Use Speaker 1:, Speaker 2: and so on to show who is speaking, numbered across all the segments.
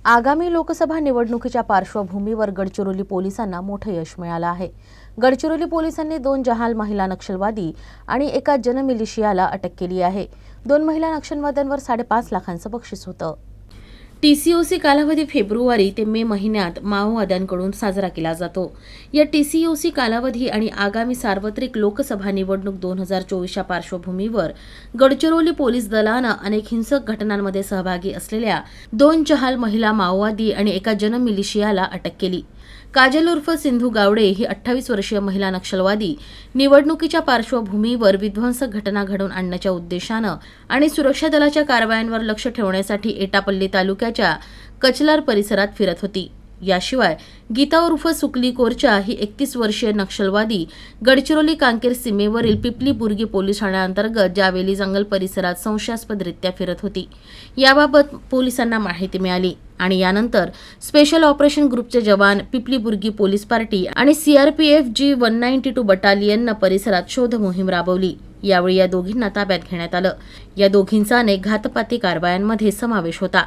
Speaker 1: आगामी लोकसभा निवडणुकीच्या पार्श्वभूमीवर गडचिरोली पोलिसांना मोठं यश मिळालं आहे। गडचिरोली पोलिसांनी 2 जहाल महिला नक्षलवादी आणि एका जनमिलिशियाला अटक केली आहे। 2 महिला नक्षलवाद्यांवर 5.5 लाखांचं बक्षीस होतं। टीसीओसी कालावधी फेब्रुवारी ते मे महिन्यात माओवाद्यांकडून साजरा केला जातो। या टीसीओसी कालावधी आणि आगामी सार्वत्रिक लोकसभा निवडणूक 2024च्या पार्श्वभूमीवर गडचिरोली पोलीस दलानं अनेक हिंसक घटनांमध्ये सहभागी असलेल्या 2 जहाल महिला माओवादी आणि एका जनमिलिशियाला अटक केली। काजल उर्फ सिंधू गावडे ही 28 वर्षीय महिला नक्षलवादी निवडणुकीच्या पार्श्वभूमीवर विध्वंसक घटना घडवून आणण्याच्या उद्देशानं आणि सुरक्षा दलाच्या कारवायांवर लक्ष ठेवण्यासाठी एटापल्ली तालुक्याच्या कचलार परिसरात फिरत होती। याशिवाय गीता उर्फ सुकली कोरचा ही 31 वर्षीय नक्षलवादी गडचिरोली कांकेर सीमेवरील पिपली बुर्गी पोलीस ठाण्याअंतर्गत जावेली जंगल परिसरात संशयास्पदरित्या फिरत होती। याबाबत पोलिसांना माहिती मिळाली आणि यानंतर स्पेशल ऑपरेशन ग्रुपचे जवान, पिपली बुर्गी पोलीस पार्टी आणि सीआरपीएफ G192 बटालियननं परिसरात शोध मोहीम राबवली। यावेळी या दोघींना ताब्यात घेण्यात आलं। या दोघींचा अनेक घातपाती कारवायांमध्ये समावेश होता।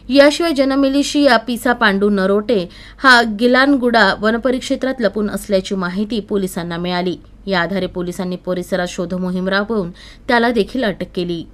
Speaker 1: याशिवाय जनमिलिशिया पिसा पांडू नरोटे हा गिलानगुडा वनपरिक्षेत्रात लपून असल्याची माहिती पोलिसांना मिळाली। या आधारे पोलिसांनी परिसरात शोध मोहीम राबवून त्याला देखील अटक केली।